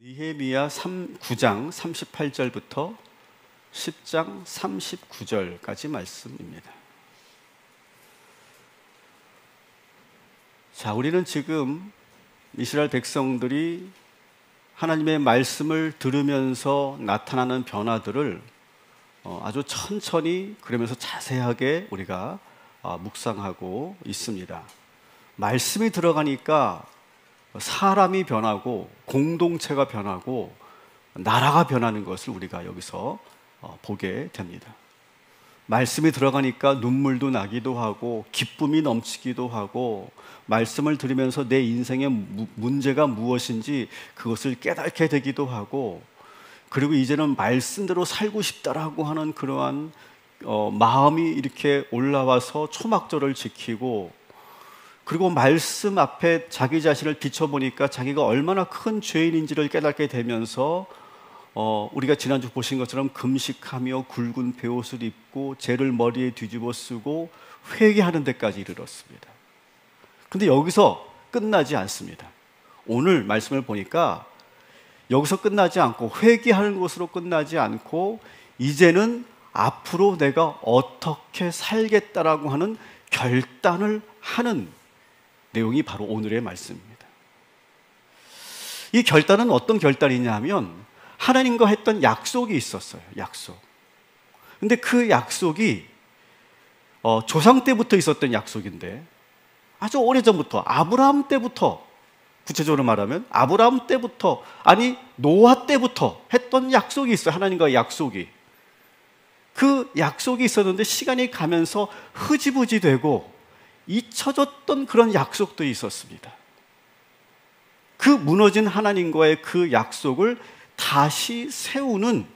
느헤미야 9장 38절부터 10장 39절까지 말씀입니다. 자, 우리는 지금 이스라엘 백성들이 하나님의 말씀을 들으면서 나타나는 변화들을 아주 천천히 그러면서 자세하게 우리가 묵상하고 있습니다. 말씀이 들어가니까 사람이 변하고 공동체가 변하고 나라가 변하는 것을 우리가 여기서 보게 됩니다. 말씀이 들어가니까 눈물도 나기도 하고 기쁨이 넘치기도 하고 말씀을 들으면서 내 인생의 문제가 무엇인지 그것을 깨닫게 되기도 하고, 그리고 이제는 말씀대로 살고 싶다라고 하는 그러한 마음이 이렇게 올라와서 초막절을 지키고, 그리고 말씀 앞에 자기 자신을 비춰보니까 자기가 얼마나 큰 죄인인지를 깨닫게 되면서 우리가 지난주 보신 것처럼 금식하며 굵은 베옷을 입고 죄를 머리에 뒤집어 쓰고 회개하는 데까지 이르렀습니다. 근데 여기서 끝나지 않습니다. 오늘 말씀을 보니까 여기서 끝나지 않고 회개하는 것으로 끝나지 않고 이제는 앞으로 내가 어떻게 살겠다라고 하는 결단을 하는 내용이 바로 오늘의 말씀입니다. 이 결단은 어떤 결단이냐 하면 하나님과 했던 약속이 있었어요. 약속. 근데 그 약속이 조상 때부터 있었던 약속인데, 아주 오래전부터 아브라함 때부터, 구체적으로 말하면 아브라함 때부터, 아니 노아 때부터 했던 약속이 있어요. 하나님과의 약속이. 그 약속이 있었는데 시간이 가면서 흐지부지 되고 잊혀졌던 그런 약속도 있었습니다. 그 무너진 하나님과의 그 약속을 다시 세우는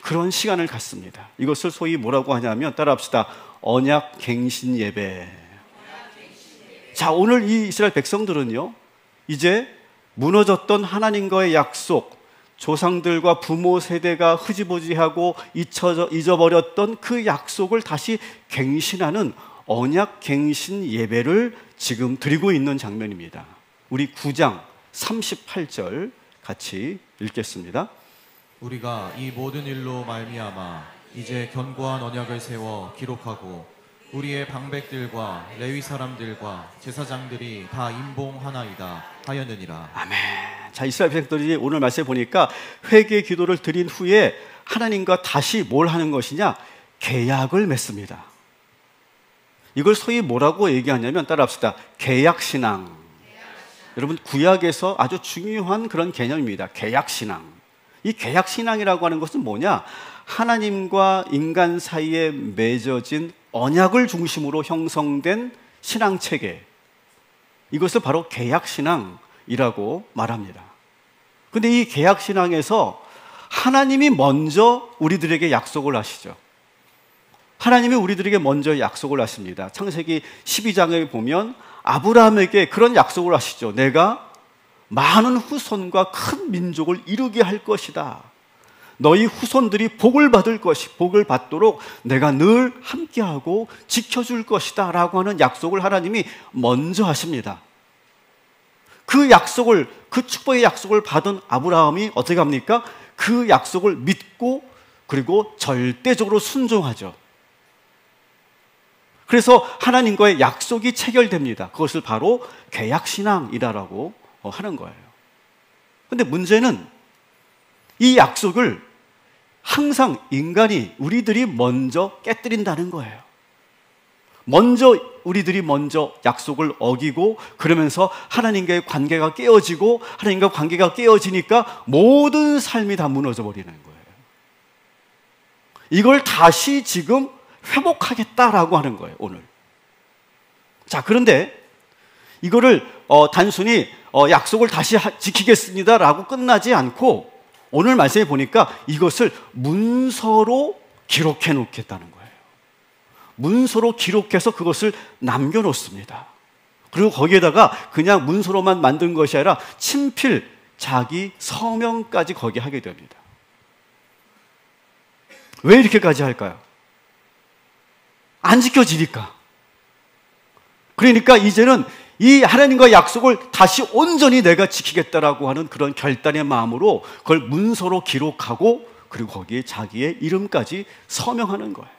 그런 시간을 갖습니다. 이것을 소위 뭐라고 하냐면, 따라합시다. 언약 갱신 예배. 자, 오늘 이 이스라엘 백성들은요, 이제 무너졌던 하나님과의 약속, 조상들과 부모 세대가 흐지부지하고 잊어버렸던 그 약속을 다시 갱신하는 언약 갱신 예배를 지금 드리고 있는 장면입니다. 우리 9장 38절 같이 읽겠습니다. 우리가 이 모든 일로 말미암아 이제 견고한 언약을 세워 기록하고 우리의 방백들과 레위 사람들과 제사장들이 다 임봉하나이다 하였느니라. 아멘. 자, 이스라엘 백성들이 오늘 말씀에 보니까 회개 기도를 드린 후에 하나님과 다시 뭘 하는 것이냐? 계약을 맺습니다. 이걸 소위 뭐라고 얘기하냐면, 따라합시다. 계약신앙. 여러분, 구약에서 아주 중요한 그런 개념입니다. 계약신앙. 이 계약신앙이라고 하는 것은 뭐냐? 하나님과 인간 사이에 맺어진 언약을 중심으로 형성된 신앙체계, 이것을 바로 계약신앙이라고 말합니다. 그런데 이 계약신앙에서 하나님이 먼저 우리들에게 약속을 하시죠. 하나님이 우리들에게 먼저 약속을 하십니다. 창세기 12장에 보면 아브라함에게 그런 약속을 하시죠. 내가 많은 후손과 큰 민족을 이루게 할 것이다. 너희 후손들이 복을 받도록 내가 늘 함께하고 지켜줄 것이다 라고 하는 약속을 하나님이 먼저 하십니다. 그 약속을, 그 축복의 약속을 받은 아브라함이 어떻게 합니까? 그 약속을 믿고 그리고 절대적으로 순종하죠. 그래서 하나님과의 약속이 체결됩니다. 그것을 바로 계약신앙이라고 하는 거예요. 그런데 문제는 이 약속을 항상 우리들이 먼저 깨뜨린다는 거예요. 우리들이 먼저 약속을 어기고, 그러면서 하나님과의 관계가 깨어지고, 하나님과 관계가 깨어지니까 모든 삶이 다 무너져 버리는 거예요. 이걸 다시 지금 회복하겠다라고 하는 거예요, 오늘. 자, 그런데 이거를 단순히 약속을 다시 지키겠습니다라고 끝나지 않고, 오늘 말씀에 보니까 이것을 문서로 기록해 놓겠다는 거예요. 문서로 기록해서 그것을 남겨 놓습니다. 그리고 거기에다가 그냥 문서로만 만든 것이 아니라 친필 자기 서명까지 거기에 하게 됩니다. 왜 이렇게까지 할까요? 안 지켜지니까. 그러니까 이제는 이 하나님과 약속을 다시 온전히 내가 지키겠다라고 하는 그런 결단의 마음으로 그걸 문서로 기록하고 그리고 거기에 자기의 이름까지 서명하는 거예요.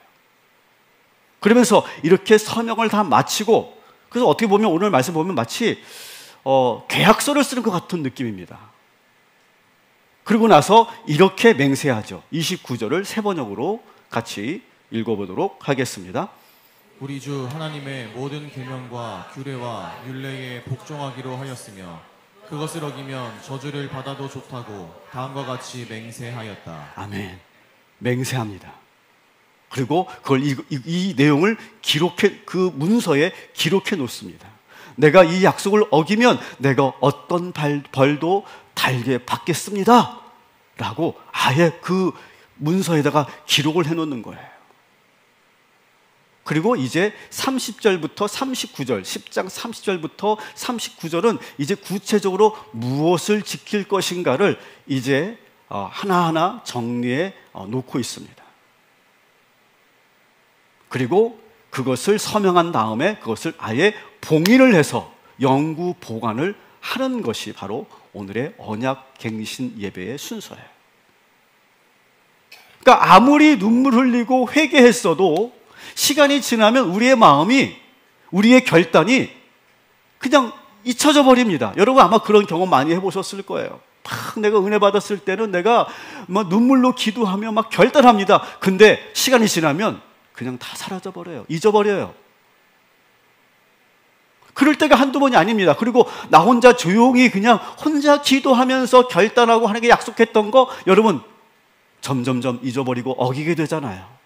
그러면서 이렇게 서명을 다 마치고, 그래서 어떻게 보면 오늘 말씀 보면 마치 계약서를 쓰는 것 같은 느낌입니다. 그리고 나서 이렇게 맹세하죠. 29절을 세 번역으로 같이 읽어보도록 하겠습니다. 우리 주 하나님의 모든 계명과 규례와 율례에 복종하기로 하였으며 그것을 어기면 저주를 받아도 좋다고 다음과 같이 맹세하였다. 아멘. 맹세합니다. 그리고 그걸 이 내용을 기록해, 그 문서에 기록해 놓습니다. 내가 이 약속을 어기면 내가 어떤 벌도 달게 받겠습니다 라고 아예 그 문서에다가 기록을 해 놓는 거예요. 그리고 이제 30절부터 39절, 10장 30절부터 39절은 이제 구체적으로 무엇을 지킬 것인가를 이제 하나하나 정리해 놓고 있습니다. 그리고 그것을 서명한 다음에 그것을 아예 봉인을 해서 영구 보관을 하는 것이 바로 오늘의 언약갱신 예배의 순서예요. 그러니까 아무리 눈물 흘리고 회개했어도 시간이 지나면 우리의 마음이, 우리의 결단이 그냥 잊혀져 버립니다. 여러분 아마 그런 경험 많이 해보셨을 거예요. 막 내가 은혜 받았을 때는 내가 막 눈물로 기도하며 막 결단합니다. 근데 시간이 지나면 그냥 다 사라져 버려요. 잊어버려요. 그럴 때가 한두 번이 아닙니다. 그리고 나 혼자 조용히 그냥 혼자 기도하면서 결단하고 하나님께 약속했던 거 여러분 점점점 잊어버리고 어기게 되잖아요.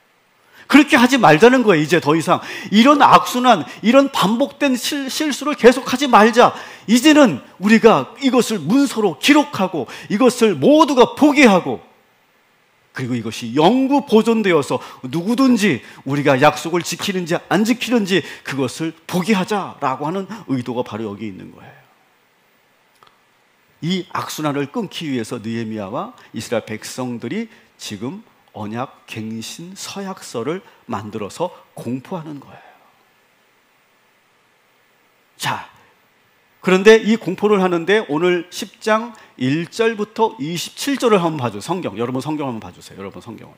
그렇게 하지 말자는 거예요. 이제 더 이상 이런 악순환, 이런 반복된 실수를 계속하지 말자. 이제는 우리가 이것을 문서로 기록하고 이것을 모두가 보게 하고 그리고 이것이 영구 보존되어서 누구든지 우리가 약속을 지키는지 안 지키는지 그것을 보게 하자라고 하는 의도가 바로 여기 있는 거예요. 이 악순환을 끊기 위해서 느헤미야와 이스라엘 백성들이 지금 언약 갱신 서약서를 만들어서 공포하는 거예요. 자, 그런데 이 공포를 하는데 오늘 10장 1절부터 27절을 한번 봐주세요. 성경, 여러분 성경 한번 봐주세요. 여러분 성경을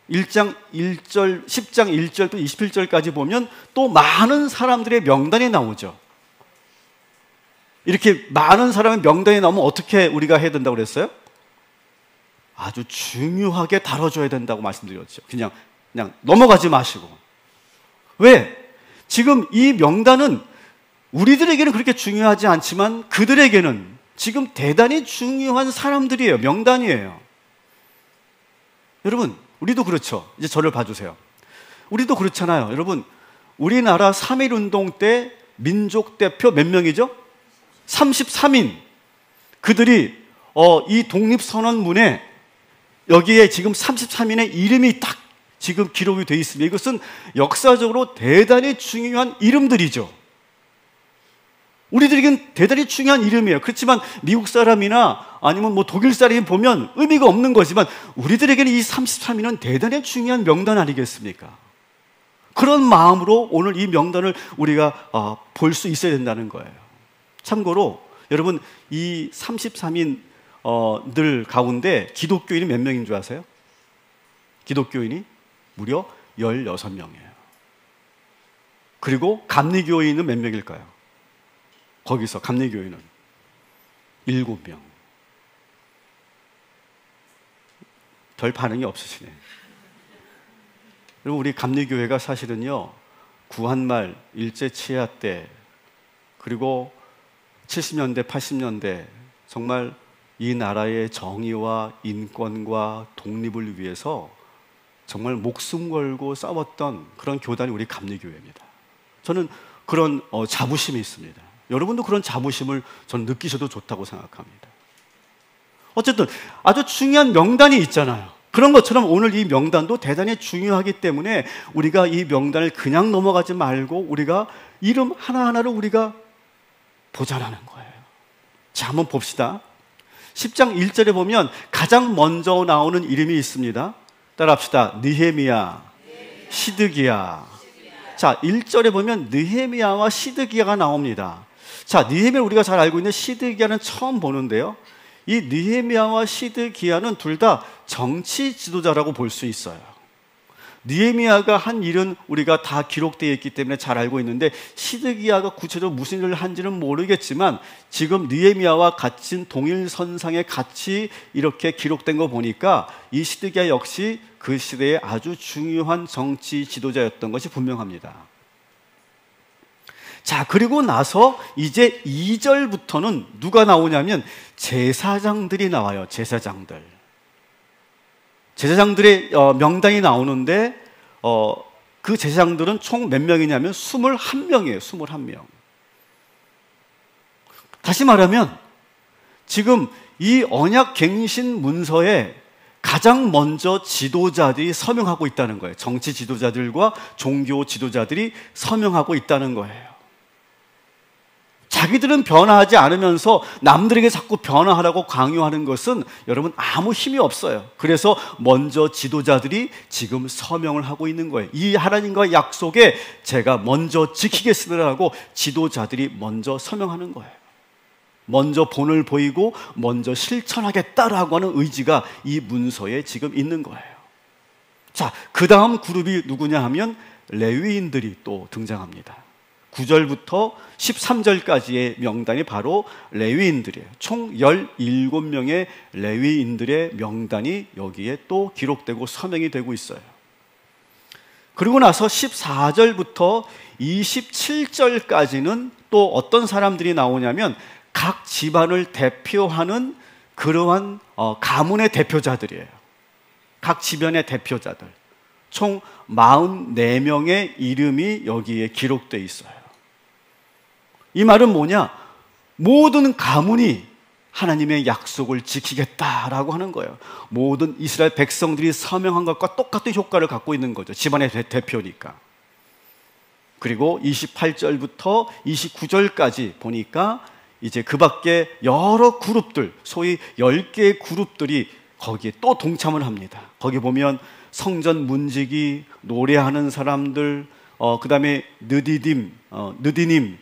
10장 1절부터 27절까지 보면 또 많은 사람들의 명단이 나오죠. 이렇게 많은 사람의 명단이 나오면 어떻게 우리가 해야 된다고 그랬어요? 아주 중요하게 다뤄줘야 된다고 말씀드렸죠. 그냥 넘어가지 마시고. 왜? 지금 이 명단은 우리들에게는 그렇게 중요하지 않지만 그들에게는 지금 대단히 중요한 사람들이에요. 명단이에요. 여러분, 우리도 그렇죠. 이제 저를 봐주세요. 우리도 그렇잖아요. 여러분, 우리나라 3.1운동 때 민족 대표 몇 명이죠? 33인. 그들이 이 독립선언문에 여기에 지금 33인의 이름이 딱 지금 기록이 되어 있습니다. 이것은 역사적으로 대단히 중요한 이름들이죠. 우리들에겐 대단히 중요한 이름이에요. 그렇지만 미국 사람이나 아니면 뭐 독일 사람이 보면 의미가 없는 거지만 우리들에게는 이 33인은 대단히 중요한 명단 아니겠습니까? 그런 마음으로 오늘 이 명단을 우리가 볼 수 있어야 된다는 거예요. 참고로 여러분 이 33인 들 가운데 기독교인이 몇 명인 줄 아세요? 기독교인이 무려 16명이에요. 그리고 감리교인은 몇 명일까요? 거기서 감리교인은 7명. 별 반응이 없으시네. 여러분 우리 감리교회가 사실은요 구한말 일제치하 때 그리고 70년대 80년대 정말 이 나라의 정의와 인권과 독립을 위해서 정말 목숨 걸고 싸웠던 그런 교단이 우리 감리교회입니다. 저는 그런 자부심이 있습니다. 여러분도 그런 자부심을 저는 느끼셔도 좋다고 생각합니다. 어쨌든 아주 중요한 명단이 있잖아요. 그런 것처럼 오늘 이 명단도 대단히 중요하기 때문에 우리가 이 명단을 그냥 넘어가지 말고 우리가 이름 하나하나를 우리가 보자라는 거예요. 자, 한번 봅시다. 10장 1절에 보면 가장 먼저 나오는 이름이 있습니다. 따라합시다. 느헤미야, 시드기야. 자, 1절에 보면 느헤미야와 시드기야가 나옵니다. 자, 느헤미야 우리가 잘 알고 있는 시드기야는 처음 보는데요. 이 느헤미야와 시드기야는 둘 다 정치 지도자라고 볼 수 있어요. 느헤미야가 한 일은 우리가 다 기록되어 있기 때문에 잘 알고 있는데 시드기야가 구체적으로 무슨 일을 한지는 모르겠지만 지금 느헤미야와 같은 동일선상에 같이 이렇게 기록된 거 보니까 이 시드기야 역시 그 시대에 아주 중요한 정치 지도자였던 것이 분명합니다. 자, 그리고 나서 이제 2절부터는 누가 나오냐면 제사장들이 나와요. 제사장들의 명단이 나오는데 그 제사장들은 총 몇 명이냐면 21명이에요. 21명. 다시 말하면 지금 이 언약갱신 문서에 가장 먼저 지도자들이 서명하고 있다는 거예요. 정치 지도자들과 종교 지도자들이 서명하고 있다는 거예요. 자기들은 변화하지 않으면서 남들에게 자꾸 변화하라고 강요하는 것은 여러분 아무 힘이 없어요. 그래서 먼저 지도자들이 지금 서명을 하고 있는 거예요. 이 하나님과의 약속에 제가 먼저 지키겠으라고 지도자들이 먼저 서명하는 거예요. 먼저 본을 보이고 먼저 실천하겠다라고 하는 의지가 이 문서에 지금 있는 거예요. 자, 그 다음 그룹이 누구냐 하면 레위인들이 또 등장합니다. 9절부터 13절까지의 명단이 바로 레위인들이에요. 총 17명의 레위인들의 명단이 여기에 또 기록되고 서명이 되고 있어요. 그리고 나서 14절부터 27절까지는 또 어떤 사람들이 나오냐면 각 집안을 대표하는 그러한 가문의 대표자들이에요. 각 집안의 대표자들. 총 44명의 이름이 여기에 기록되어 있어요. 이 말은 뭐냐? 모든 가문이 하나님의 약속을 지키겠다라고 하는 거예요. 모든 이스라엘 백성들이 서명한 것과 똑같은 효과를 갖고 있는 거죠. 집안의 대표니까. 그리고 28절부터 29절까지 보니까 이제 그 밖에 여러 그룹들, 소위 10개의 그룹들이 거기에 또 동참을 합니다. 거기 보면 성전 문지기, 노래하는 사람들, 그 다음에 느디님,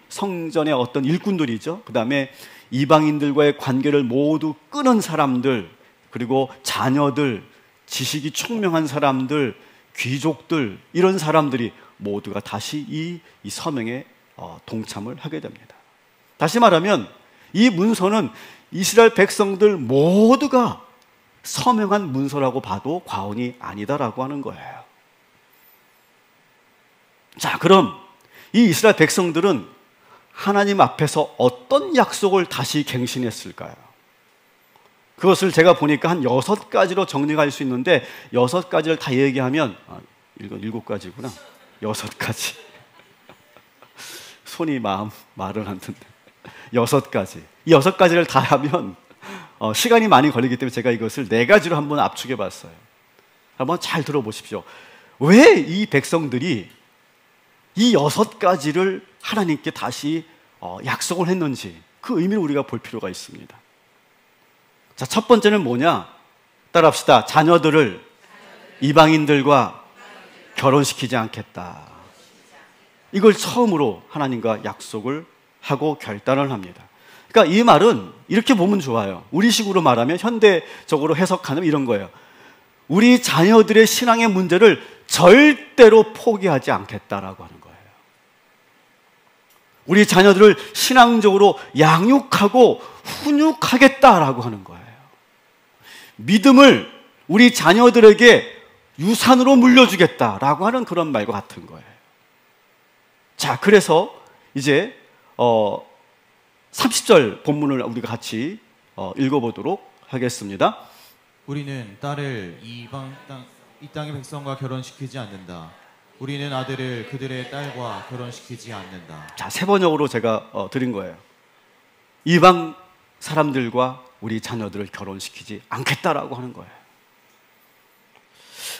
성전의 어떤 일꾼들이죠. 그 다음에 이방인들과의 관계를 모두 끄는 사람들, 그리고 자녀들, 지식이 총명한 사람들, 귀족들, 이런 사람들이 모두가 다시 이 서명에 동참을 하게 됩니다. 다시 말하면 이 문서는 이스라엘 백성들 모두가 서명한 문서라고 봐도 과언이 아니다라고 하는 거예요. 자, 그럼 이 이스라엘 백성들은 하나님 앞에서 어떤 약속을 다시 갱신했을까요? 그것을 제가 보니까 한 6가지로 정리할 수 있는데 6가지를 다 얘기하면 이건 7가지구나. 6가지. 손이 말을 안 듣는데 6가지. 이 6가지를 다 하면 시간이 많이 걸리기 때문에 제가 이것을 4가지로 한번 압축해 봤어요. 한번 잘 들어보십시오. 왜 이 백성들이 이 6가지를 하나님께 다시 약속을 했는지 그 의미를 우리가 볼 필요가 있습니다. 자, 첫 번째는 뭐냐? 따라합시다. 자녀들을 이방인들과 결혼시키지 않겠다. 이걸 처음으로 하나님과 약속을 하고 결단을 합니다. 그러니까 이 말은 이렇게 보면 좋아요. 우리식으로 말하면 현대적으로 해석하면 이런 거예요. 우리 자녀들의 신앙의 문제를 절대로 포기하지 않겠다라고 하는 거예요. 우리 자녀들을 신앙적으로 양육하고 훈육하겠다라고 하는 거예요. 믿음을 우리 자녀들에게 유산으로 물려주겠다라고 하는 그런 말과 같은 거예요. 자, 그래서 이제 30절 본문을 우리가 같이 읽어보도록 하겠습니다. 우리는 딸을 이 땅의 백성과 결혼시키지 않는다. 우리는 아들을 그들의 딸과 결혼시키지 않는다. 자, 세 번역으로 제가 드린 거예요. 이방 사람들과 우리 자녀들을 결혼시키지 않겠다라고 하는 거예요.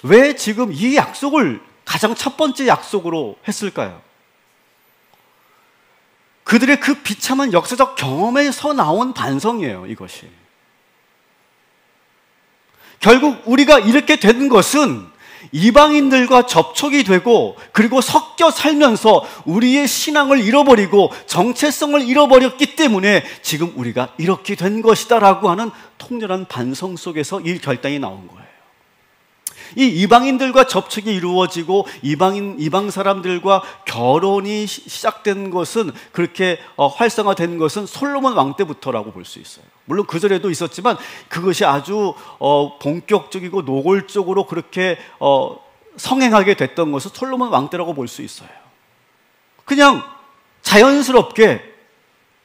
왜 지금 이 약속을 가장 첫 번째 약속으로 했을까요? 그들의 그 비참한 역사적 경험에서 나온 반성이에요, 이것이. 결국 우리가 이렇게 된 것은 이방인들과 접촉이 되고 그리고 섞여 살면서 우리의 신앙을 잃어버리고 정체성을 잃어버렸기 때문에 지금 우리가 이렇게 된 것이다 라고 하는 통렬한 반성 속에서 이 결단이 나온 거예요. 이 이방인들과 접촉이 이루어지고 이방 사람들과 결혼이 시작된 것은 그렇게 활성화된 것은 솔로몬 왕 때부터라고 볼 수 있어요. 물론 그 전에도 있었지만 그것이 아주 본격적이고 노골적으로 그렇게 성행하게 됐던 것은 솔로몬 왕 때라고 볼 수 있어요. 그냥 자연스럽게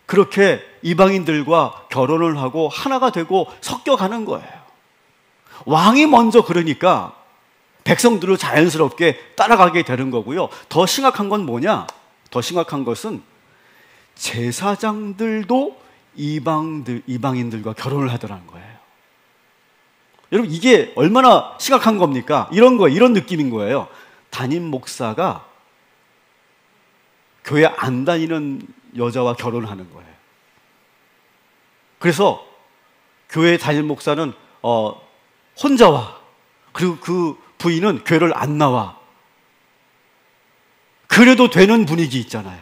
그렇게 이방인들과 결혼을 하고 하나가 되고 섞여가는 거예요. 왕이 먼저 그러니까 백성들을 자연스럽게 따라가게 되는 거고요. 더 심각한 건 뭐냐? 더 심각한 것은 제사장들도 이방인들과 결혼을 하더라는 거예요. 여러분, 이게 얼마나 심각한 겁니까? 이런 느낌인 거예요. 담임 목사가 교회 안 다니는 여자와 결혼을 하는 거예요. 그래서 교회 담임 목사는 혼자 와. 그리고 그 부인은 교회를 안 나와. 그래도 되는 분위기 있잖아요.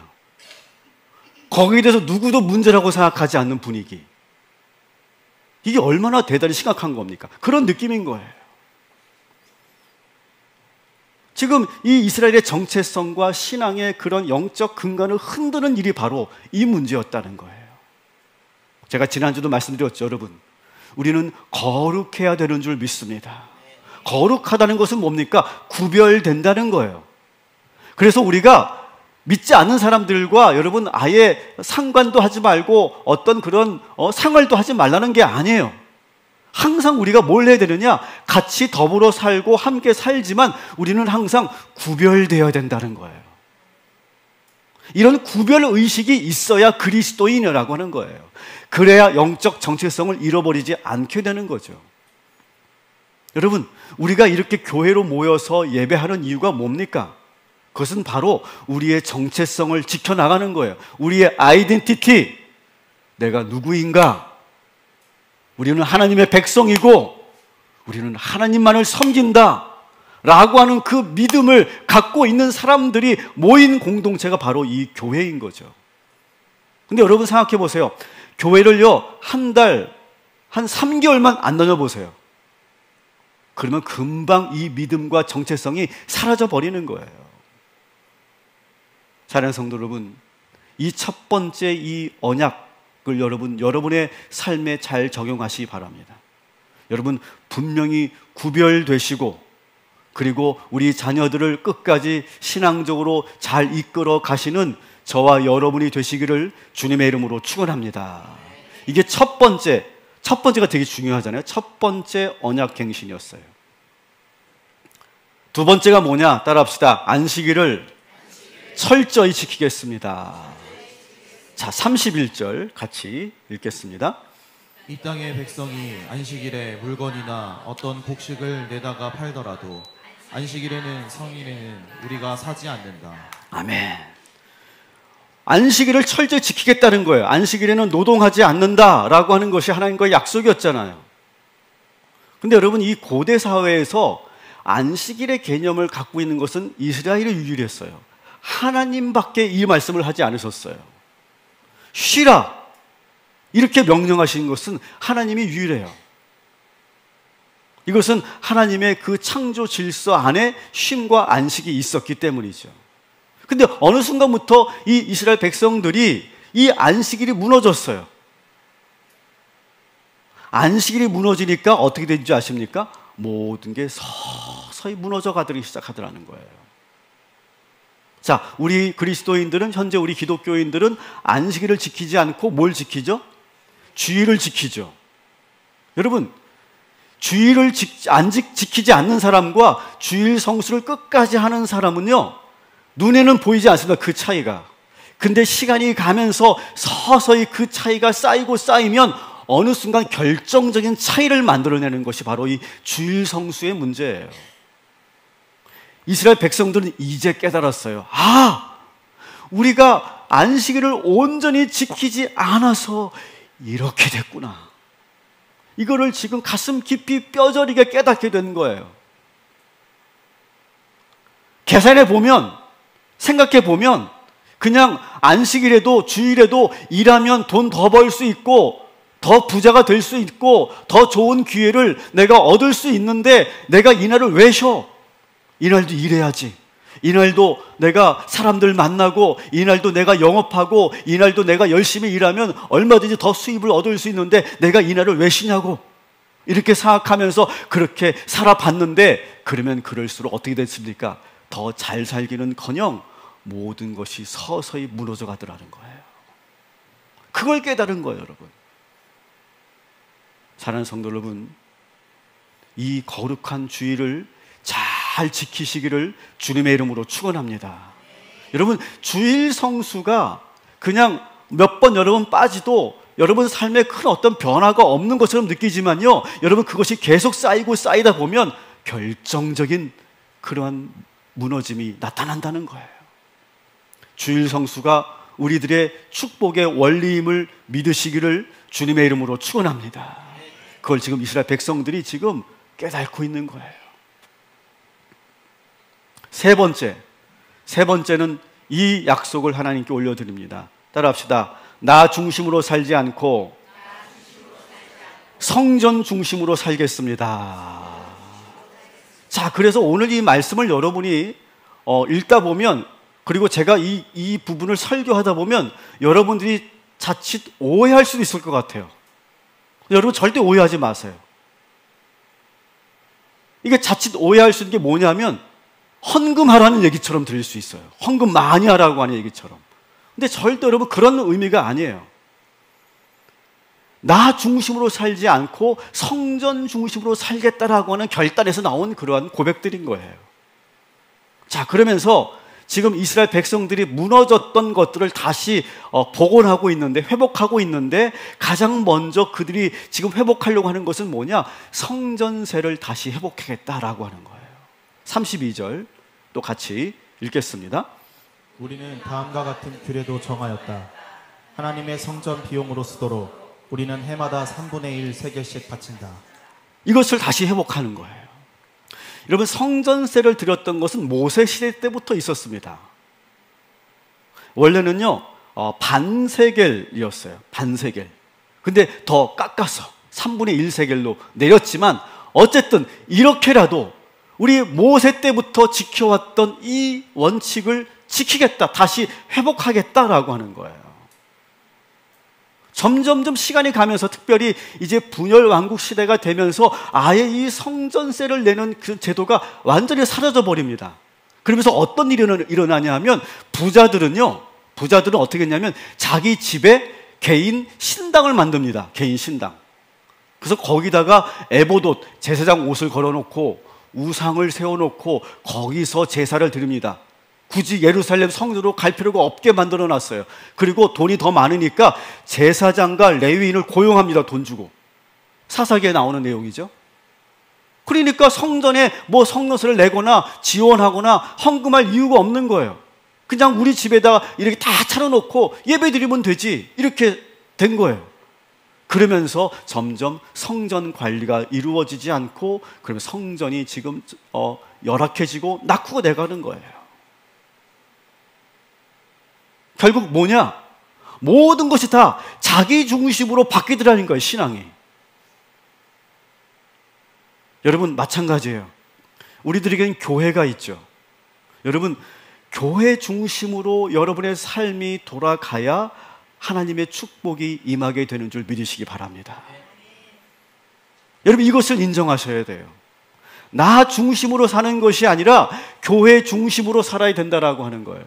거기에 대해서 누구도 문제라고 생각하지 않는 분위기. 이게 얼마나 대단히 심각한 겁니까? 그런 느낌인 거예요. 지금 이 이스라엘의 정체성과 신앙의 그런 영적 근간을 흔드는 일이 바로 이 문제였다는 거예요. 제가 지난주도 말씀드렸죠, 여러분. 우리는 거룩해야 되는 줄 믿습니다. 거룩하다는 것은 뭡니까? 구별된다는 거예요. 그래서 우리가 믿지 않는 사람들과 여러분 아예 상관도 하지 말고 어떤 그런 생활도 하지 말라는 게 아니에요. 항상 우리가 뭘 해야 되느냐? 같이 더불어 살고 함께 살지만 우리는 항상 구별되어야 된다는 거예요. 이런 구별 의식이 있어야 그리스도인이라고 하는 거예요. 그래야 영적 정체성을 잃어버리지 않게 되는 거죠. 여러분, 우리가 이렇게 교회로 모여서 예배하는 이유가 뭡니까? 그것은 바로 우리의 정체성을 지켜나가는 거예요. 우리의 아이덴티티, 내가 누구인가? 우리는 하나님의 백성이고 우리는 하나님만을 섬긴다 라고 하는 그 믿음을 갖고 있는 사람들이 모인 공동체가 바로 이 교회인 거죠. 근데 여러분 생각해 보세요. 교회를요, 한 달, 한 3개월만 안 다녀보세요. 그러면 금방 이 믿음과 정체성이 사라져 버리는 거예요. 사랑하는 성도 여러분, 이 첫 번째 이 언약을 여러분의 삶에 잘 적용하시기 바랍니다. 여러분 분명히 구별되시고 그리고 우리 자녀들을 끝까지 신앙적으로 잘 이끌어 가시는 저와 여러분이 되시기를 주님의 이름으로 축원합니다. 이게 첫 번째가 되게 중요하잖아요. 첫 번째 언약 갱신이었어요. 두 번째가 뭐냐? 따라합시다. 안식일을 철저히 지키겠습니다. 자, 31절 같이 읽겠습니다. 이 땅의 백성이 안식일에 물건이나 어떤 곡식을 내다가 팔더라도 안식일에는 성일에는 우리가 사지 않는다. 아멘. 안식일을 철저히 지키겠다는 거예요. 안식일에는 노동하지 않는다라고 하는 것이 하나님과의 약속이었잖아요. 근데 여러분, 이 고대 사회에서 안식일의 개념을 갖고 있는 것은 이스라엘이 유일했어요. 하나님밖에 이 말씀을 하지 않으셨어요. 쉬라 이렇게 명령하신 것은 하나님이 유일해요. 이것은 하나님의 그 창조 질서 안에 쉼과 안식이 있었기 때문이죠. 근데 어느 순간부터 이 이스라엘 백성들이 이 안식일이 무너졌어요. 안식일이 무너지니까 어떻게 된지 아십니까? 모든 게 서서히 무너져 가기 시작하더라는 거예요. 자, 우리 그리스도인들은, 현재 우리 기독교인들은 안식일을 지키지 않고 뭘 지키죠? 주일을 지키죠. 여러분, 주일을 지키지 않는 사람과 주일 성수를 끝까지 하는 사람은요, 눈에는 보이지 않습니다. 그 차이가. 근데 시간이 가면서 서서히 그 차이가 쌓이면 어느 순간 결정적인 차이를 만들어내는 것이 바로 이 주일 성수의 문제예요. 이스라엘 백성들은 이제 깨달았어요. 아, 우리가 안식일을 온전히 지키지 않아서 이렇게 됐구나. 이거를 지금 가슴 깊이 뼈저리게 깨닫게 된 거예요. 계산해 보면, 생각해 보면 그냥 안식일에도 주일에도 일하면 돈 더 벌 수 있고 더 부자가 될 수 있고 더 좋은 기회를 내가 얻을 수 있는데 내가 이날을 왜 쉬어? 이날도 일해야지. 이날도 내가 사람들 만나고 이날도 내가 영업하고 이날도 내가 열심히 일하면 얼마든지 더 수입을 얻을 수 있는데 내가 이날을 왜 쉬냐고 이렇게 생각하면서 그렇게 살아봤는데, 그러면 그럴수록 어떻게 됐습니까? 더 잘 살기는커녕 모든 것이 서서히 무너져 가더라는 거예요. 그걸 깨달은 거예요, 여러분. 사랑하는 성도 여러분, 이 거룩한 주일을 잘 지키시기를 주님의 이름으로 축원합니다. 여러분, 주일 성수가 그냥 몇 번 여러분 빠지도 여러분 삶에 큰 어떤 변화가 없는 것처럼 느끼지만요, 여러분 그것이 계속 쌓이고 쌓이다 보면 결정적인 그러한 무너짐이 나타난다는 거예요. 주일 성수가 우리들의 축복의 원리임을 믿으시기를 주님의 이름으로 축원합니다. 그걸 지금 이스라엘 백성들이 지금 깨닫고 있는 거예요. 세 번째는 이 약속을 하나님께 올려드립니다. 따라합시다. 나 중심으로 살지 않고 성전 중심으로 살겠습니다. 자, 그래서 오늘 이 말씀을 여러분이 읽다 보면, 그리고 제가 이 부분을 설교하다 보면 여러분들이 자칫 오해할 수도 있을 것 같아요. 여러분 절대 오해하지 마세요. 이게 자칫 오해할 수 있는 게 뭐냐면 헌금하라는 얘기처럼 들릴 수 있어요. 헌금 많이 하라고 하는 얘기처럼. 근데 절대 여러분 그런 의미가 아니에요. 나 중심으로 살지 않고 성전 중심으로 살겠다라고 하는 결단에서 나온 그러한 고백들인 거예요. 자, 그러면서 지금 이스라엘 백성들이 무너졌던 것들을 다시 복원하고 있는데, 회복하고 있는데, 가장 먼저 그들이 지금 회복하려고 하는 것은 뭐냐? 성전세를 다시 회복하겠다라고 하는 거예요. 32절 또 같이 읽겠습니다. 우리는 다음과 같은 규례도 정하였다. 하나님의 성전 비용으로 쓰도록 우리는 해마다 3분의 1 세겔씩 바친다. 이것을 다시 회복하는 거예요. 여러분, 성전세를 드렸던 것은 모세 시대 때부터 있었습니다. 원래는요 반세겔이었어요. 반세겔. 근데 더 깎아서 3분의 1 세겔로 내렸지만, 어쨌든 이렇게라도 우리 모세 때부터 지켜왔던 이 원칙을 지키겠다, 다시 회복하겠다라고 하는 거예요. 점점점 시간이 가면서, 특별히 이제 분열 왕국 시대가 되면서 아예 이 성전세를 내는 그 제도가 완전히 사라져 버립니다. 그러면서 어떤 일이 일어나냐 하면, 부자들은 어떻게 했냐면 자기 집에 개인 신당을 만듭니다. 개인 신당. 그래서 거기다가 에보돗, 제사장 옷을 걸어놓고 우상을 세워놓고 거기서 제사를 드립니다. 굳이 예루살렘 성전으로 갈 필요가 없게 만들어 놨어요. 그리고 돈이 더 많으니까 제사장과 레위인을 고용합니다. 돈 주고. 사사기에 나오는 내용이죠. 그러니까 성전에 뭐 성노세를 내거나 지원하거나 헌금할 이유가 없는 거예요. 그냥 우리 집에다 이렇게 다 차려놓고 예배 드리면 되지, 이렇게 된 거예요. 그러면서 점점 성전 관리가 이루어지지 않고, 그러면 성전이 지금 열악해지고 낙후가 돼가는 거예요. 결국 뭐냐? 모든 것이 다 자기 중심으로 바뀌더라는 거예요, 신앙이. 여러분, 마찬가지예요. 우리들에게는 교회가 있죠. 여러분, 교회 중심으로 여러분의 삶이 돌아가야 하나님의 축복이 임하게 되는 줄 믿으시기 바랍니다. 여러분, 이것을 인정하셔야 돼요. 나 중심으로 사는 것이 아니라 교회 중심으로 살아야 된다라고 하는 거예요.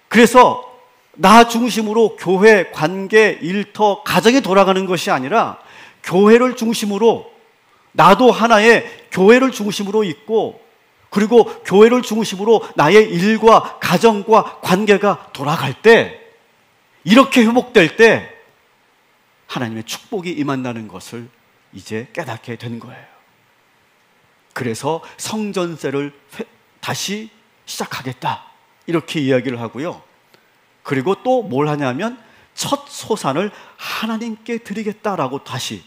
그래서 나 중심으로 교회, 관계, 일터, 가정이 돌아가는 것이 아니라 교회를 중심으로, 나도 하나의 교회를 중심으로 있고, 그리고 교회를 중심으로 나의 일과 가정과 관계가 돌아갈 때, 이렇게 회복될 때 하나님의 축복이 임한다는 것을 이제 깨닫게 된 거예요. 그래서 성전세를 다시 시작하겠다, 이렇게 이야기를 하고요. 그리고 또 뭘 하냐면 첫 소산을 하나님께 드리겠다라고 다시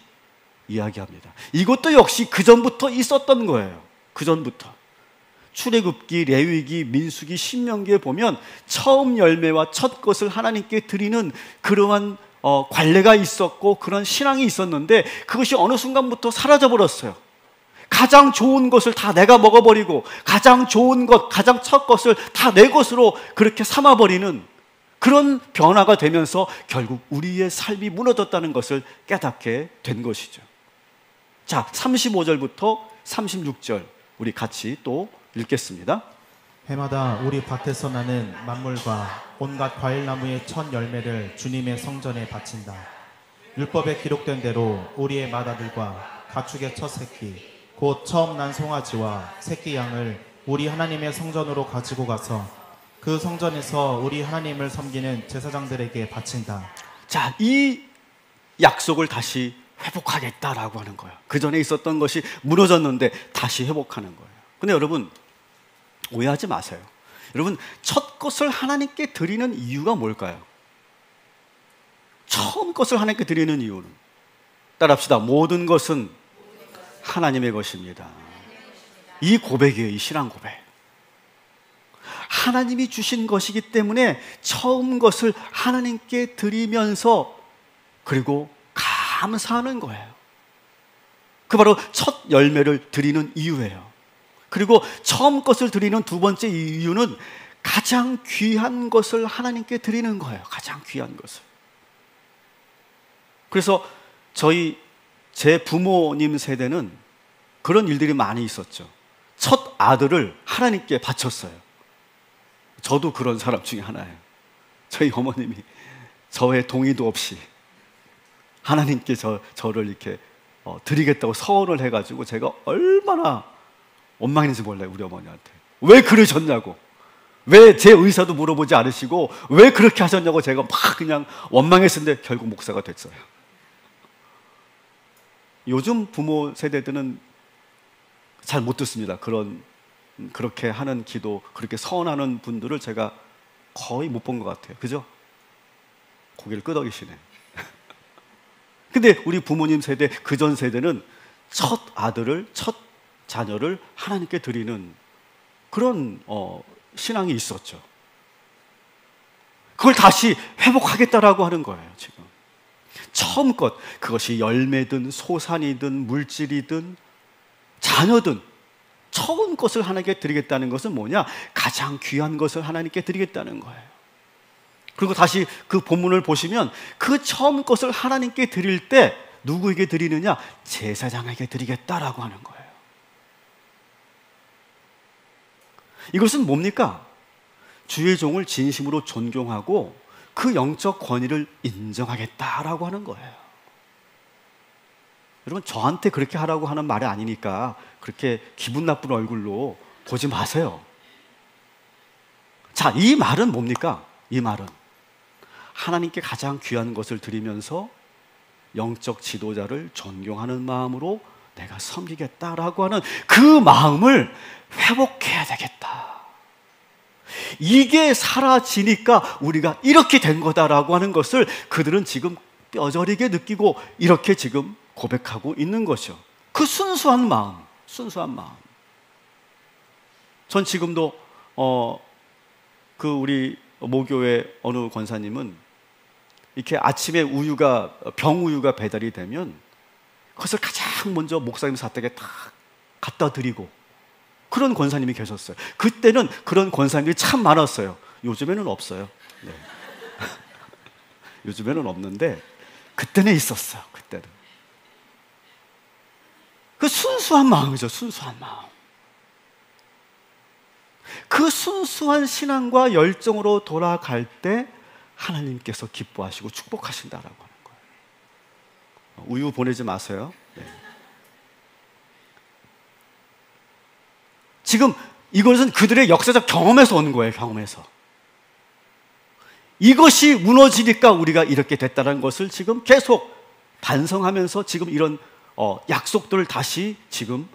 이야기합니다. 이것도 역시 그전부터 있었던 거예요. 그전부터. 출애굽기, 레위기, 민수기, 신명기에 보면 처음 열매와 첫 것을 하나님께 드리는 그러한 관례가 있었고 그런 신앙이 있었는데 그것이 어느 순간부터 사라져 버렸어요. 가장 좋은 것을 다 내가 먹어버리고 가장 좋은 것, 가장 첫 것을 다 내 것으로 그렇게 삼아버리는 그런 변화가 되면서 결국 우리의 삶이 무너졌다는 것을 깨닫게 된 것이죠. 자, 35절부터 36절 우리 같이 또 읽겠습니다. 해마다 우리 밭에서 나는 만물과 온갖 과일나무의 첫 열매를 주님의 성전에 바친다. 율법에 기록된 대로 우리의 맏아들과 가축의 첫 새끼 곧 처음 난 송아지와 새끼 양을 우리 하나님의 성전으로 가지고 가서 그 성전에서 우리 하나님을 섬기는 제사장들에게 바친다. 자, 이 약속을 다시 회복하겠다라고 하는 거예요. 그 전에 있었던 것이 무너졌는데 다시 회복하는 거예요. 근데 여러분 오해하지 마세요. 여러분 첫 것을 하나님께 드리는 이유가 뭘까요? 처음 것을 하나님께 드리는 이유는 따라합시다. 모든 것은 하나님의 것입니다. 이 고백이에요. 이 신앙 고백. 하나님이 주신 것이기 때문에 처음 것을 하나님께 드리면서 그리고 감사하는 거예요. 그 바로 첫 열매를 드리는 이유예요. 그리고 처음 것을 드리는 두 번째 이유는 가장 귀한 것을 하나님께 드리는 거예요. 가장 귀한 것을. 그래서 제 부모님 세대는 그런 일들이 많이 있었죠. 첫 아들을 하나님께 바쳤어요. 저도 그런 사람 중에 하나예요. 저희 어머님이 저의 동의도 없이 하나님께 저를 이렇게 드리겠다고 서원을 해가지고 제가 얼마나 원망했는지 몰라요. 우리 어머니한테. 왜 그러셨냐고. 왜 제 의사도 물어보지 않으시고 왜 그렇게 하셨냐고 제가 막 그냥 원망했었는데 결국 목사가 됐어요. 요즘 부모 세대들은 잘 못 듣습니다. 그렇게 하는 기도, 그렇게 서원하는 분들을 제가 거의 못 본 것 같아요. 그죠? 고개를 끄덕이시네. 근데 우리 부모님 세대, 그전 세대는 첫 아들을, 첫 자녀를 하나님께 드리는 그런 신앙이 있었죠. 그걸 다시 회복하겠다라고 하는 거예요, 지금. 처음껏 그것이 열매든 소산이든 물질이든 자녀든 처음 것을 하나님께 드리겠다는 것은 뭐냐? 가장 귀한 것을 하나님께 드리겠다는 거예요. 그리고 다시 그 본문을 보시면 그 처음 것을 하나님께 드릴 때 누구에게 드리느냐? 제사장에게 드리겠다라고 하는 거예요. 이것은 뭡니까? 주의 종을 진심으로 존경하고 그 영적 권위를 인정하겠다라고 하는 거예요. 여러분 저한테 그렇게 하라고 하는 말이 아니니까 그렇게 기분 나쁜 얼굴로 보지 마세요. 자, 이 말은 뭡니까? 이 말은 하나님께 가장 귀한 것을 드리면서 영적 지도자를 존경하는 마음으로 내가 섬기겠다라고 하는 그 마음을 회복해야 되겠다. 이게 사라지니까 우리가 이렇게 된 거다라고 하는 것을 그들은 지금 뼈저리게 느끼고 이렇게 지금 고백하고 있는 것이요. 그 순수한 마음, 순수한 마음. 전 지금도 그 우리 모교회 어느 권사님은 이렇게 아침에 병우유가 배달이 되면 그것을 가장 먼저 목사님 사택에 다 갖다 드리고 그런 권사님이 계셨어요. 그때는 그런 권사님들이 참 많았어요. 요즘에는 없어요. 네. 요즘에는 없는데 그때는 있었어요. 그때는. 그 순수한 마음이죠. 순수한 마음. 그 순수한 신앙과 열정으로 돌아갈 때 하나님께서 기뻐하시고 축복하신다라고 하는 거예요. 우유 보내지 마세요. 네. 지금 이것은 그들의 역사적 경험에서 오는 거예요. 경험에서. 이것이 무너지니까 우리가 이렇게 됐다는 것을 지금 계속 반성하면서 지금 이런 약속들을 다시 지금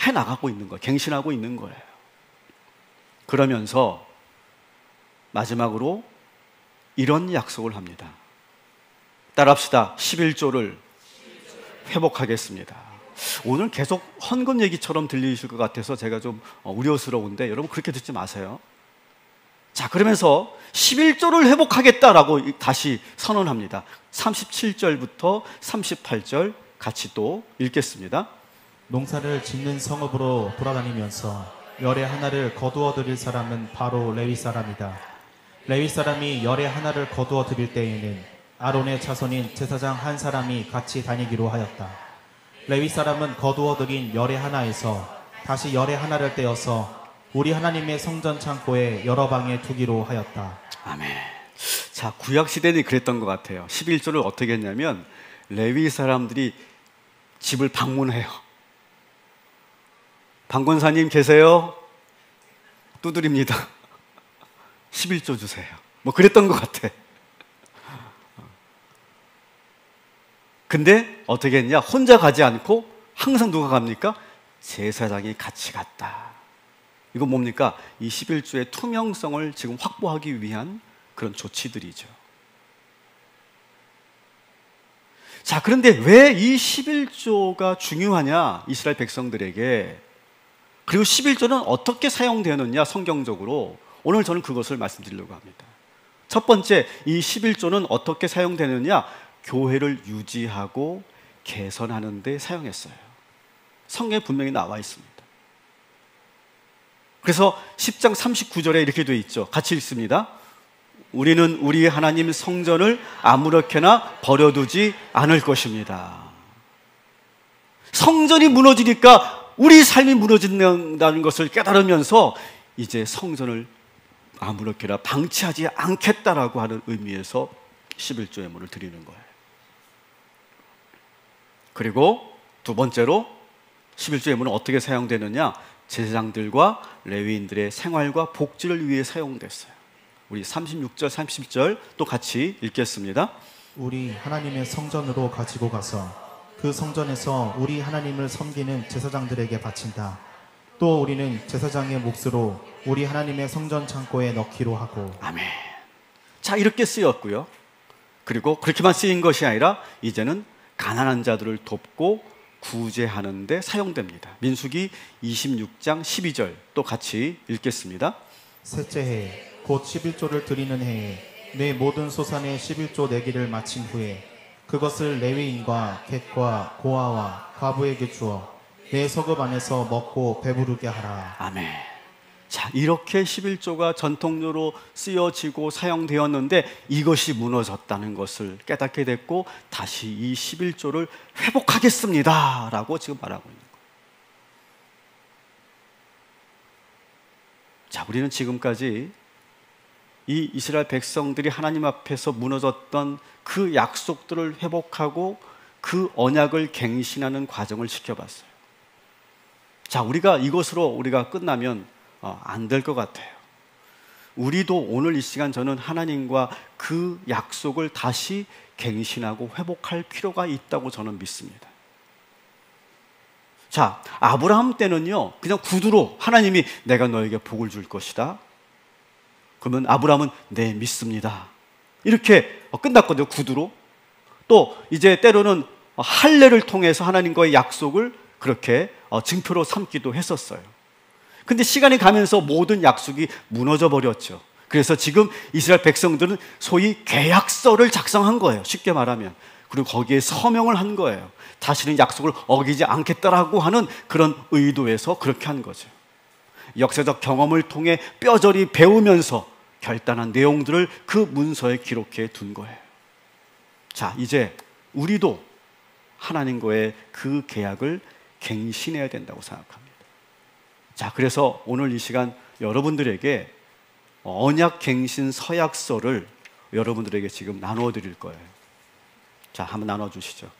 해나가고 있는 거예요. 갱신하고 있는 거예요. 그러면서 마지막으로 이런 약속을 합니다. 따라합시다. 11조를 회복하겠습니다. 오늘 계속 헌금 얘기처럼 들리실 것 같아서 제가 좀 우려스러운데 여러분 그렇게 듣지 마세요. 자, 그러면서 11조를 회복하겠다라고 다시 선언합니다. 37절부터 38절 같이 또 읽겠습니다. 농사를 짓는 성읍으로 돌아다니면서 열의 하나를 거두어 드릴 사람은 바로 레위 사람이다. 레위 사람이 열의 하나를 거두어 드릴 때에는 아론의 자손인 제사장 한 사람이 같이 다니기로 하였다. 레위 사람은 거두어 드린 열의 하나에서 다시 열의 하나를 떼어서 우리 하나님의 성전 창고에 여러 방에 두기로 하였다. 아멘. 자, 구약 시대는 그랬던 것 같아요. 11조를 어떻게 했냐면 레위 사람들이 집을 방문해요. 방권사님 계세요? 두드립니다. 11조 주세요. 뭐 그랬던 것 같아. 근데 어떻게 했냐? 혼자 가지 않고 항상 누가 갑니까? 제사장이 같이 갔다. 이건 뭡니까? 이 11조의 투명성을 지금 확보하기 위한 그런 조치들이죠. 자, 그런데 왜 이 11조가 중요하냐? 이스라엘 백성들에게. 그리고 11조는 어떻게 사용되느냐? 성경적으로. 오늘 저는 그것을 말씀드리려고 합니다. 첫 번째, 이 11조는 어떻게 사용되느냐? 교회를 유지하고 개선하는 데 사용했어요. 성경에 분명히 나와 있습니다. 그래서 10장 39절에 이렇게 되어 있죠. 같이 읽습니다. 우리는 우리 하나님 성전을 아무렇게나 버려두지 않을 것입니다. 성전이 무너지니까 우리 삶이 무너진다는 것을 깨달으면서 이제 성전을 아무렇게나 방치하지 않겠다라고 하는 의미에서 11조의 문을 드리는 거예요. 그리고 두 번째로 11조의 문은 어떻게 사용되느냐? 제사장들과 레위인들의 생활과 복지를 위해 사용됐어요. 우리 36절, 30절 또 같이 읽겠습니다. 우리 하나님의 성전으로 가지고 가서 그 성전에서 우리 하나님을 섬기는 제사장들에게 바친다. 또 우리는 제사장의 몫으로 우리 하나님의 성전 창고에 넣기로 하고. 아멘. 자, 이렇게 쓰였고요. 그리고 그렇게만 쓰인 것이 아니라 이제는 가난한 자들을 돕고 구제하는 데 사용됩니다. 민수기 26장 12절 또 같이 읽겠습니다. 셋째 해 곧 11조를 드리는 해에 내 모든 소산의 11조 내기를 마친 후에 그것을 레위인과 객과 고아와 과부에게 주어 내 서급 안에서 먹고 배부르게 하라. 아멘. 자, 이렇게 11조가 전통적으로 쓰여지고 사용되었는데 이것이 무너졌다는 것을 깨닫게 됐고 다시 이 11조를 회복하겠습니다 라고 지금 말하고 있는 거예요. 자, 우리는 지금까지 이 이스라엘 백성들이 하나님 앞에서 무너졌던 그 약속들을 회복하고 그 언약을 갱신하는 과정을 지켜봤어요. 자, 우리가 이것으로 우리가 끝나면 안 될 것 같아요. 우리도 오늘 이 시간 저는 하나님과 그 약속을 다시 갱신하고 회복할 필요가 있다고 저는 믿습니다. 자, 아브라함 때는요 그냥 구두로 하나님이 내가 너에게 복을 줄 것이다. 그러면 아브라함은 네 믿습니다 이렇게 끝났거든요. 구두로. 또 이제 때로는 할례를 통해서 하나님과의 약속을 그렇게 증표로 삼기도 했었어요. 근데 시간이 가면서 모든 약속이 무너져 버렸죠. 그래서 지금 이스라엘 백성들은 소위 계약서를 작성한 거예요. 쉽게 말하면. 그리고 거기에 서명을 한 거예요. 다시는 약속을 어기지 않겠다라고 하는 그런 의도에서 그렇게 한 거죠. 역사적 경험을 통해 뼈저리 배우면서 결단한 내용들을 그 문서에 기록해 둔 거예요. 자, 이제 우리도 하나님과의 그 계약을 갱신해야 된다고 생각합니다. 자, 그래서 오늘 이 시간 여러분들에게 언약 갱신 서약서를 여러분들에게 지금 나누어 드릴 거예요. 자, 한번 나눠 주시죠.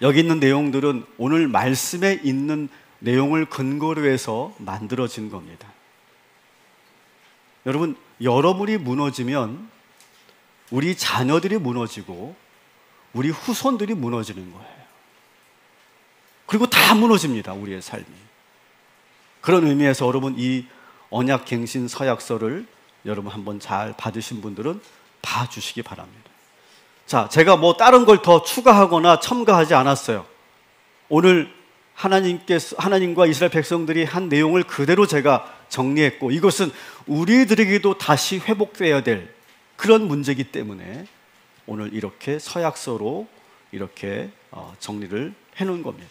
여기 있는 내용들은 오늘 말씀에 있는 내용을 근거로 해서 만들어진 겁니다. 여러분, 여러분이 무너지면 우리 자녀들이 무너지고 우리 후손들이 무너지는 거예요. 그리고 다 무너집니다, 우리의 삶이. 그런 의미에서 여러분 이 언약갱신 서약서를 여러분 한번 잘 받으신 분들은 봐주시기 바랍니다. 자, 제가 뭐 다른 걸 더 추가하거나 첨가하지 않았어요. 오늘 하나님과 이스라엘 백성들이 한 내용을 그대로 제가 정리했고, 이것은 우리들에게도 다시 회복되어야 될 그런 문제이기 때문에 오늘 이렇게 서약서로 이렇게 정리를 해놓은 겁니다.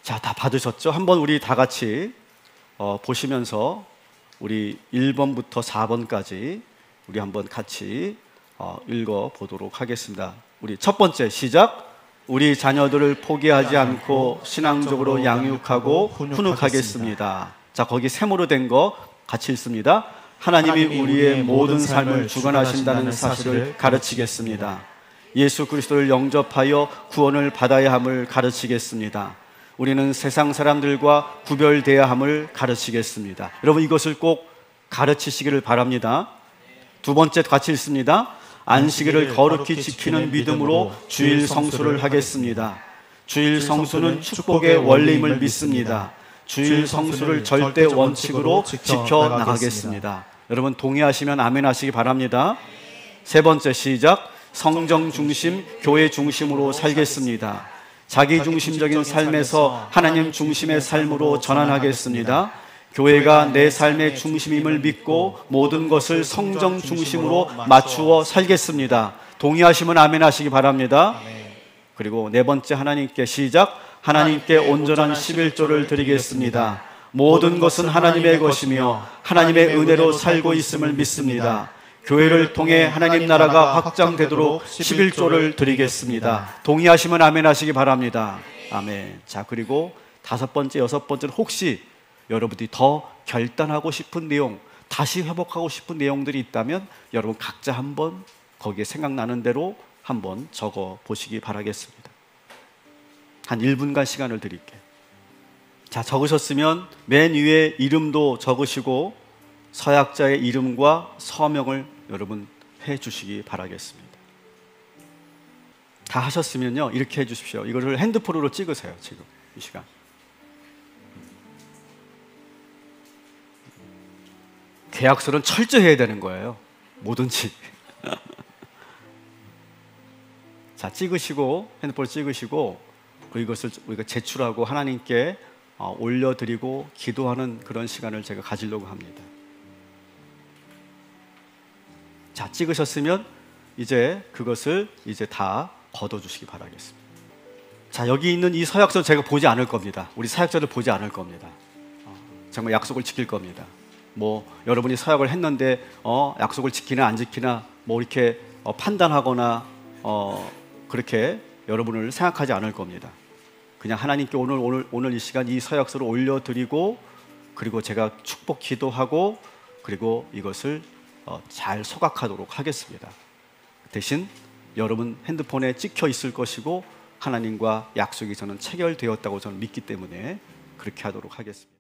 자, 다 받으셨죠? 한번 우리 다 같이 보시면서 우리 1번부터 4번까지 우리 한번 같이 읽어보도록 하겠습니다. 우리 첫 번째 시작. 우리 자녀들을 포기하지 않고 신앙적으로 양육하고 훈육하겠습니다. 자, 거기 세모로 된 거 같이 읽습니다. 하나님이 우리의 모든 삶을 주관하신다는 사실을 가르치겠습니다. 예수 그리스도를 영접하여 구원을 받아야 함을 가르치겠습니다. 우리는 세상 사람들과 구별돼야 함을 가르치겠습니다. 여러분, 이것을 꼭 가르치시기를 바랍니다. 두 번째 같이 읽습니다. 안식일을 거룩히 지키는 믿음으로 주일 성수를 하겠습니다. 주일 성수는 축복의 원리임을 믿습니다. 주일 성수를 절대 원칙으로 지켜나가겠습니다. 여러분, 동의하시면 아멘 하시기 바랍니다. 세 번째 시작. 성정 중심, 교회 중심으로 살겠습니다. 자기 중심적인 삶에서 하나님 중심의 삶으로 전환하겠습니다. 교회가 내 삶의 중심임을 믿고 모든 것을 성정 중심으로 맞추어 살겠습니다. 동의하시면 아멘 하시기 바랍니다. 그리고 네 번째 하나님께 시작. 하나님께 온전한 11조를 드리겠습니다. 모든 것은 하나님의 것이며 하나님의 은혜로 살고 있음을 믿습니다. 교회를 통해 하나님 나라가 확장되도록 11조를 드리겠습니다. 동의하시면 아멘 하시기 바랍니다. 아멘. 자, 그리고 다섯 번째, 여섯 번째는 혹시 여러분들이 더 결단하고 싶은 내용, 다시 회복하고 싶은 내용들이 있다면 여러분 각자 한번 거기에 생각나는 대로 한번 적어 보시기 바라겠습니다. 한 1분간 시간을 드릴게요. 자, 적으셨으면 맨 위에 이름도 적으시고 서약자의 이름과 서명을 여러분 해 주시기 바라겠습니다. 다 하셨으면요, 이렇게 해 주십시오. 이거를 핸드폰으로 찍으세요. 지금 이 시간. 계약서는 철저히 해야 되는 거예요. 뭐든지. 자, 찍으시고 핸드폰을 찍으시고 이것을 우리가 제출하고 하나님께 올려드리고 기도하는 그런 시간을 제가 가지려고 합니다. 자, 찍으셨으면 이제 그것을 이제 다 걷어주시기 바라겠습니다. 자, 여기 있는 이 서약서는 제가 보지 않을 겁니다. 우리 사역자를 보지 않을 겁니다. 정말 약속을 지킬 겁니다. 뭐 여러분이 서약을 했는데 약속을 지키나 안 지키나 뭐 이렇게 판단하거나 그렇게 여러분을 생각하지 않을 겁니다. 그냥 하나님께 오늘 이 시간 이 서약서를 올려드리고 그리고 제가 축복 기도하고 그리고 이것을 잘 소각하도록 하겠습니다. 대신 여러분 핸드폰에 찍혀 있을 것이고 하나님과 약속이 저는 체결되었다고 저는 믿기 때문에 그렇게 하도록 하겠습니다.